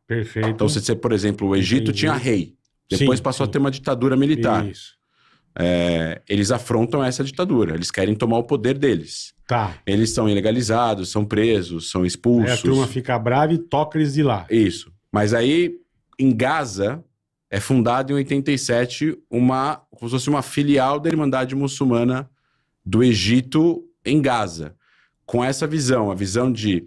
Perfeito. Então, você, por exemplo, o Egito tinha rei. Depois passou a ter uma ditadura militar. Isso. Eles afrontam essa ditadura. Eles querem tomar o poder deles. Tá. Eles são ilegalizados, são presos, são expulsos. Aí a turma fica brava e toca eles de lá. Isso. Mas aí, em Gaza, é fundada em 87 como se fosse uma filial da Irmandade Muçulmana do Egito em Gaza. Com essa visão, a visão de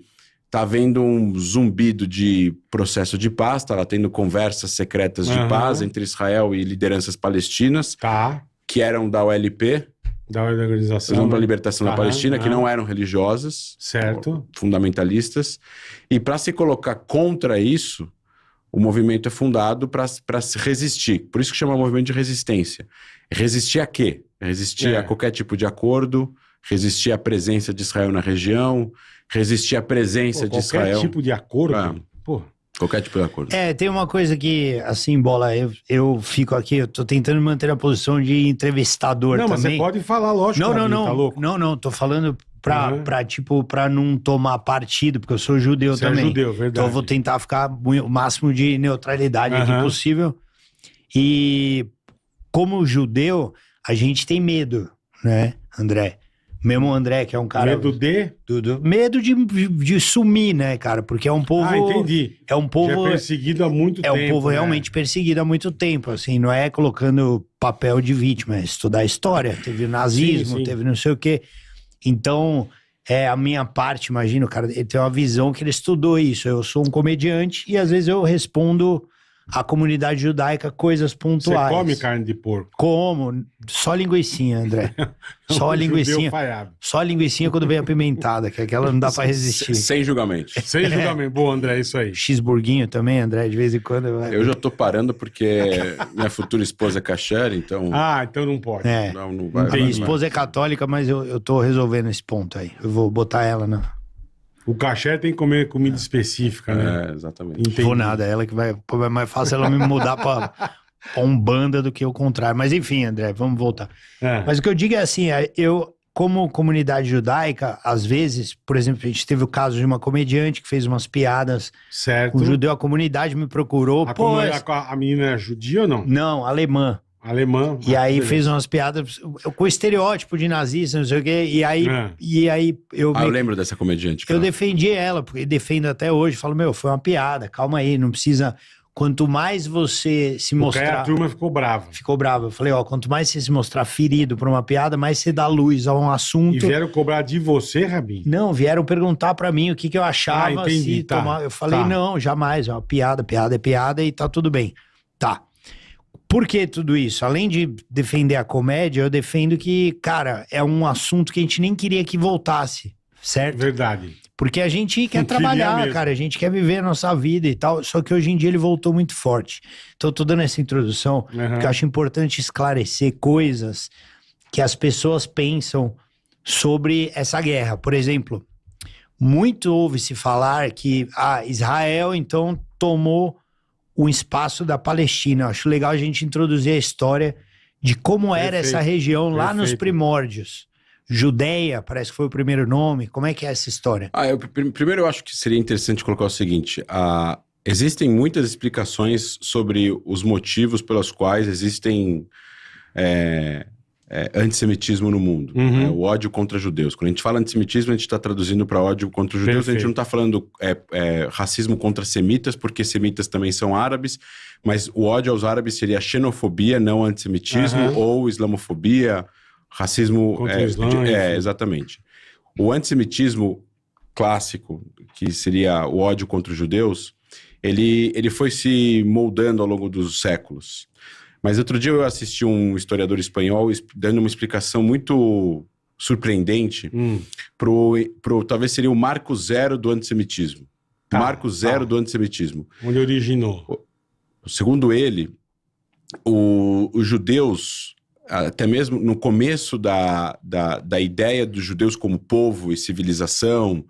tá havendo um zumbido de processo de paz, tá lá tendo conversas secretas de paz entre Israel e lideranças palestinas, que eram da OLP, da Organização para a Libertação da Palestina, que não eram religiosas, certo, fundamentalistas, e para se colocar contra isso, o movimento é fundado para se resistir. Por isso que chama movimento de resistência. Resistir a quê? Resistir a qualquer tipo de acordo, resistir à presença de Israel na região, resistir à presença de Israel. Qualquer tipo de acordo? Qualquer tipo de acordo. Tem uma coisa que, assim, Bola, eu fico aqui, eu tô tentando manter a posição de entrevistador também. Não, mas você pode falar, lógico. Não, tá louco? não, tô falando pra não tomar partido, porque eu sou judeu também. Você é judeu, verdade. Então eu vou tentar ficar o máximo de neutralidade aqui possível. E como judeu, a gente tem medo, né, André? Mesmo o André, que é um cara... Medo de? Medo de sumir, né, cara? Porque é um povo... entendi. É um povo... Já é perseguido há muito tempo. É um povo realmente perseguido há muito tempo, assim. Não é colocando papel de vítima, é estudar a história. Teve o nazismo, teve não sei o quê. Então, a minha parte, imagino, cara, ele tem uma visão que ele estudou isso. Eu sou um comediante e às vezes eu respondo à comunidade judaica coisas pontuais. Você come carne de porco? Como? Só linguicinha, André. Só a linguicinha. Só a linguicinha quando vem apimentada, que aquela não dá pra resistir. Sem julgamento. Sem julgamento. Boa, André, isso aí. Cheeseburguinho também, André, de vez em quando. Eu já tô parando porque minha futura esposa é kasher, então... então não pode. Não vai. Minha esposa é católica, mas eu tô resolvendo esse ponto aí. Eu vou botar ela na... O kasher tem que comer comida específica, né? Exatamente. Entendi. Vou nada, ela que vai... É mais fácil ela me mudar pra Umbanda do que o contrário. Mas enfim, André, vamos voltar. Mas o que eu digo é assim, eu, como comunidade judaica, às vezes, por exemplo, a gente teve o caso de uma comediante que fez umas piadas com judeu, a comunidade me procurou. A menina é judia ou não? Não, alemã. E aí fez umas piadas com estereótipo de nazista, não sei o quê, e aí eu lembro dessa comediante. Eu defendi ela, porque defendo até hoje, falo, foi uma piada, calma aí, não precisa... Quanto mais você se mostrar... Porque a turma ficou brava. Ficou brava. Eu falei, quanto mais você se mostrar ferido por uma piada, mais você dá luz a um assunto... E vieram cobrar de você, Rabin? Não, vieram perguntar pra mim o que eu achava. Entendi, Eu falei, não, jamais, é uma piada é piada e tá tudo bem. Tá. Por que tudo isso? Além de defender a comédia, eu defendo que, cara, é um assunto que a gente nem queria que voltasse, certo? Verdade. Porque a gente quer trabalhar, cara, a gente quer viver a nossa vida e tal, só que hoje em dia ele voltou muito forte. Então eu tô dando essa introdução, porque eu acho importante esclarecer coisas que as pessoas pensam sobre essa guerra. Por exemplo, muito ouve-se falar que Israel, então, tomou o espaço da Palestina. Eu acho legal a gente introduzir a história de como era essa região lá nos primórdios. Judéia, parece que foi o primeiro nome. Como é que é essa história? Primeiro eu acho que seria interessante colocar o seguinte. Existem muitas explicações sobre os motivos pelos quais existem antissemitismo no mundo. O ódio contra judeus. Quando a gente fala antissemitismo, a gente está traduzindo para ódio contra judeus. Perfeito. A gente não está falando racismo contra semitas, porque semitas também são árabes, mas o ódio aos árabes seria xenofobia, não antissemitismo, ou islamofobia, racismo... Contra o Islã, exatamente. O antissemitismo clássico, que seria o ódio contra os judeus, ele foi se moldando ao longo dos séculos. Mas outro dia eu assisti um historiador espanhol dando uma explicação muito surpreendente pro talvez seria o marco zero do antissemitismo. Marco zero do antissemitismo. Onde originou? Segundo ele, os judeus, até mesmo no começo da ideia dos judeus como povo e civilização,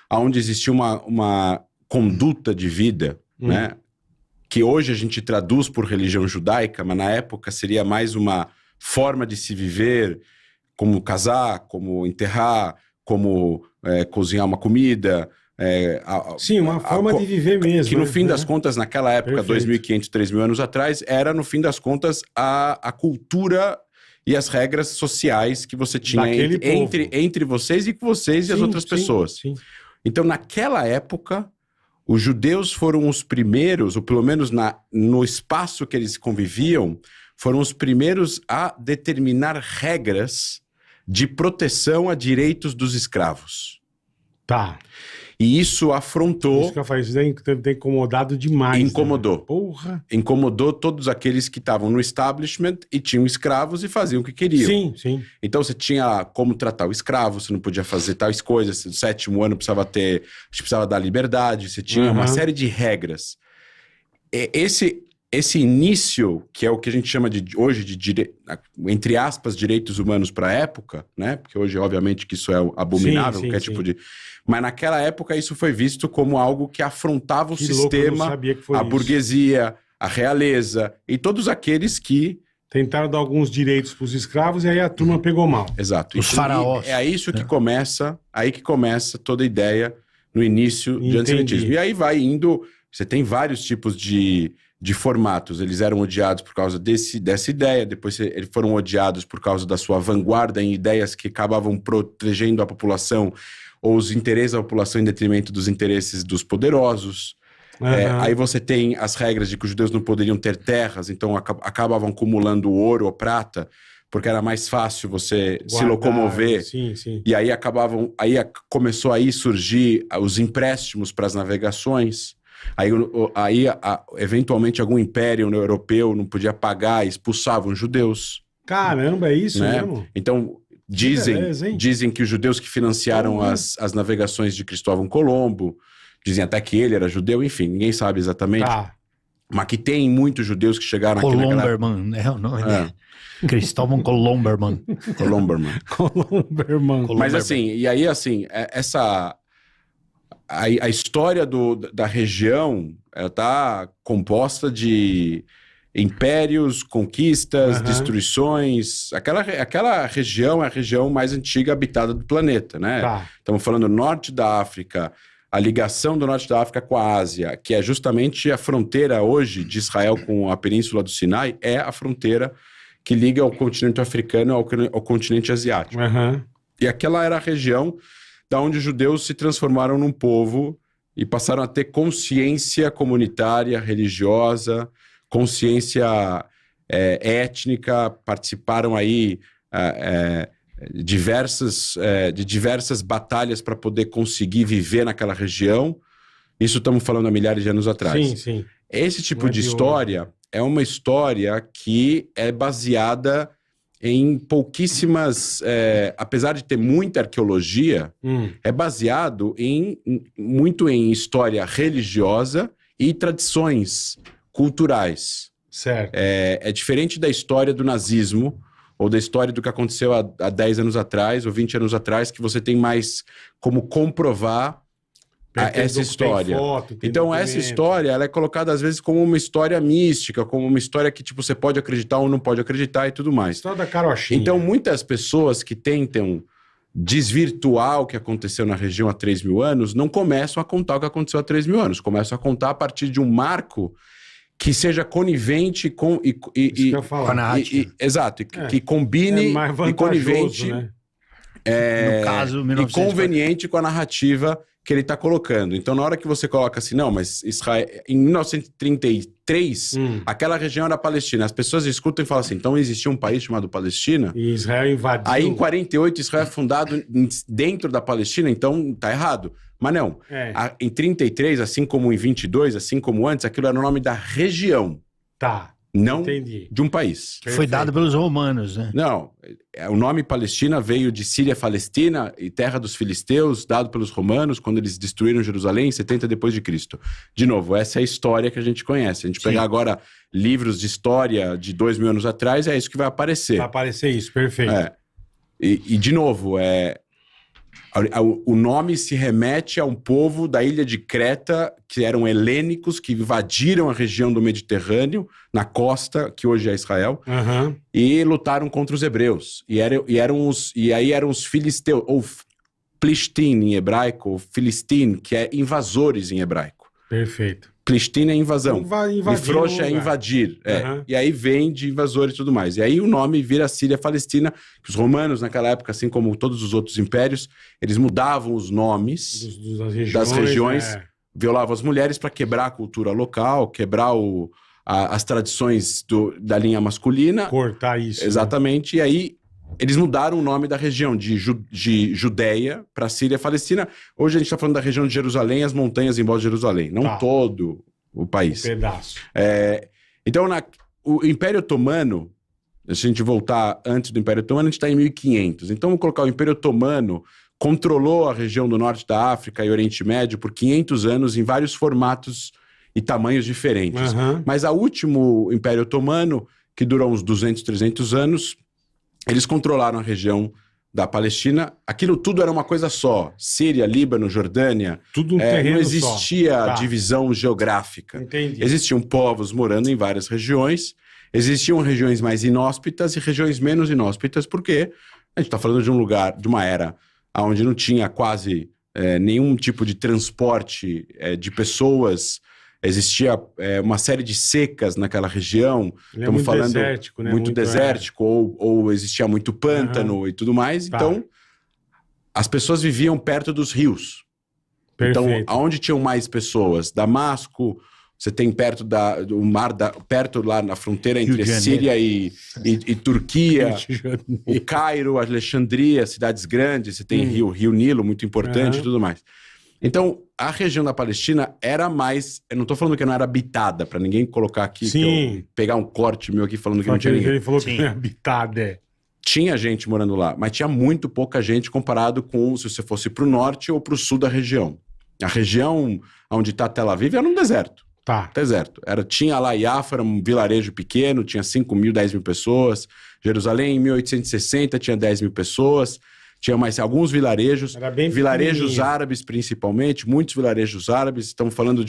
onde existia uma conduta de vida, né? Que hoje a gente traduz por religião judaica, mas na época seria mais uma forma de se viver, como casar, como enterrar, como cozinhar uma comida, Sim, uma forma de viver mesmo. Que no fim né? das contas, naquela época, Perfeito. 2.500, 3.000 anos atrás, era, no fim das contas, a cultura e as regras sociais que você tinha Daquele entre vocês e com vocês e as outras pessoas. Sim. Então, naquela época, os judeus foram os primeiros, ou pelo menos no espaço que eles conviviam, foram os primeiros a determinar regras de proteção a direitos dos escravos. Tá. E isso afrontou... Isso que eu falei, isso deve ter incomodado demais. Incomodou. Né? Porra. Incomodou todos aqueles que estavam no establishment e tinham escravos e faziam o que queriam. Sim. Então você tinha como tratar o escravo, você não podia fazer tais coisas, no 7º ano precisava dar liberdade, você tinha uma série de regras. Esse início, que é o que a gente chama hoje de entre aspas, direitos humanos para a época, né? Porque hoje, obviamente, que isso é abominável, qualquer tipo de... Mas naquela época isso foi visto como algo que afrontava o sistema, a burguesia, a realeza e todos aqueles que... Tentaram dar alguns direitos para os escravos e aí a turma pegou mal. Exato. Os faraós. É isso que começa, aí que começa toda a ideia no início de antissemitismo. E aí vai indo... Você tem vários tipos de formatos. Eles eram odiados por causa dessa ideia, depois eles foram odiados por causa da sua vanguarda em ideias que acabavam protegendo a população ou os interesses da população em detrimento dos interesses dos poderosos. Aí você tem as regras de que os judeus não poderiam ter terras, então acabavam acumulando ouro ou prata, porque era mais fácil você se locomover. Sim. E aí começou a surgir os empréstimos para as navegações. Aí, eventualmente, algum império europeu não podia pagar, expulsavam os judeus. Caramba, é isso né? mesmo? Então, dizem que os judeus que financiaram as navegações de Cristóvão Colombo, dizem até que ele era judeu, enfim, ninguém sabe exatamente. Tá. Mas que tem muitos judeus que chegaram aqui naquela... Colomberman, é o nome dele. Cristóvão Colomberman. Colomberman. Mas assim, e aí assim, a história da região está composta de impérios, conquistas, destruições. Aquela região é a região mais antiga habitada do planeta, né? Tá. Estamos falando do norte da África, a ligação do norte da África com a Ásia, que é justamente a fronteira hoje de Israel com a Península do Sinai, é a fronteira que liga o continente africano ao continente asiático. E aquela era a região da onde os judeus se transformaram num povo e passaram a ter consciência comunitária, religiosa, consciência étnica, participaram aí de diversas batalhas para poder conseguir viver naquela região. Isso estamos falando há milhares de anos atrás. Sim. Esse tipo de história é uma história que é baseada em pouquíssimas... apesar de ter muita arqueologia, é baseado muito em história religiosa e tradições culturais. Certo. É diferente da história do nazismo ou da história do que aconteceu há 10 anos atrás ou 20 anos atrás, que você tem mais como comprovar essa história. Então, essa história ela é colocada, às vezes, como uma história mística, como uma história que tipo, você pode acreditar ou não pode acreditar e tudo mais. História da carochinha. Então, muitas pessoas que tentam desvirtuar o que aconteceu na região há 3.000 anos não começam a contar o que aconteceu há 3.000 anos. Começam a contar a partir de um marco que seja conivente com... a narrativa. Exato, que combine e conivente... Né? No caso, 1940. E conveniente com a narrativa que ele está colocando. Então, na hora que você coloca assim, não, mas Israel, em 1933, aquela região era a Palestina. As pessoas escutam e falam assim, então existia um país chamado Palestina? E Israel invadiu. Aí, em 48, Israel é fundado dentro da Palestina, então tá errado. Mas não. Em 33, assim como em 22, assim como antes, aquilo era o nome da região. Tá. Não de um país. Que foi dado pelos romanos, né? Não, o nome Palestina veio de Síria Palestina e terra dos filisteus, dado pelos romanos quando eles destruíram Jerusalém em 70 depois de Cristo. De novo, essa é a história que a gente conhece. A gente pegar agora livros de história de 2.000 anos atrás, é isso que vai aparecer. Vai aparecer isso, perfeito. E de novo, o nome se remete a um povo da ilha de Creta, que eram helênicos, que invadiram a região do Mediterrâneo, na costa, que hoje é Israel, e lutaram contra os hebreus. E aí eram os filisteus, ou Plishtim em hebraico, ou Filistim, que é invasores em hebraico. Perfeito. Plishtim é invasão. Invadir é invadir. Uhum. E aí vem de invasores e tudo mais. E aí o nome vira Síria-Palestina, que os romanos, naquela época, assim como todos os outros impérios, eles mudavam os nomes das regiões, violavam as mulheres para quebrar a cultura local, quebrar as tradições da linha masculina. Cortar isso. Exatamente. Né? E aí eles mudaram o nome da região de Judéia para Síria-Palestina. Hoje a gente está falando da região de Jerusalém, as montanhas em volta de Jerusalém, não todo o país. Um pedaço. Então, o Império Otomano, se a gente voltar antes do Império Otomano, a gente está em 1500. Então, vamos colocar o Império Otomano controlou a região do norte da África e Oriente Médio por 500 anos em vários formatos e tamanhos diferentes. Uhum. Mas o último Império Otomano, que durou uns 200, 300 anos, eles controlaram a região da Palestina. Aquilo tudo era uma coisa só. Síria, Líbano, Jordânia. Tudo um terreno não existia só. Tá. divisão geográfica. Entendi. Existiam povos morando em várias regiões. Existiam regiões mais inóspitas e regiões menos inóspitas, porque a gente está falando de um lugar, de uma era onde não tinha quase nenhum tipo de transporte de pessoas. Existia uma série de secas naquela região. Estamos muito falando desértico, né? Muito desértico, ou existia muito pântano e tudo mais. Tá. Então, as pessoas viviam perto dos rios. Perfeito. Então, aonde tinham mais pessoas? Damasco, você tem perto do mar, perto lá na fronteira entre Síria e Turquia, o Cairo, Alexandria, cidades grandes, você tem Rio Nilo, muito importante e tudo mais. Então, a região da Palestina era mais... Eu não estou falando que não era habitada, para ninguém colocar aqui, pegar um corte meu aqui falando que não tinha ninguém. Ele falou que não é habitada, Tinha gente morando lá, mas tinha muito pouca gente comparado com se você fosse para o norte ou para o sul da região. A região onde está Tel Aviv era um deserto. Tá. Deserto. Tinha lá Yafa, era um vilarejo pequeno, tinha 5 mil, 10 mil pessoas. Jerusalém, em 1860, tinha 10 mil pessoas. Tinha mais alguns vilarejos, vilarejos árabes principalmente, muitos vilarejos árabes. Estamos falando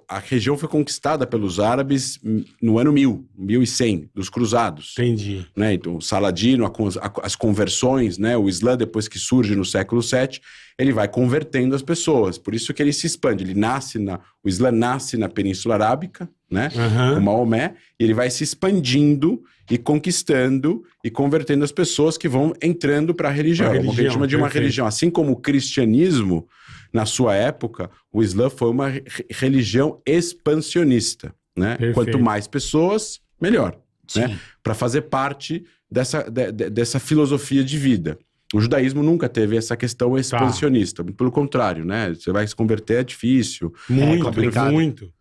a região foi conquistada pelos árabes no ano 1100, dos cruzados. Entendi. Né? Então, o Saladino, as conversões, né? O Islã, depois que surge no século VII, ele vai convertendo as pessoas. Por isso que ele se expande. O Islã nasce na Península Arábica, né? O Maomé, e ele vai se expandindo e conquistando e convertendo as pessoas que vão entrando para a religião. O que a gente chama de uma religião. Assim como o cristianismo, na sua época, o Islã foi uma religião expansionista. Né? Quanto mais pessoas, melhor. Né? Para fazer parte dessa filosofia de vida. O judaísmo nunca teve essa questão expansionista. Pelo contrário, né? Você vai se converter, é difícil. Muito, complicado. Muito.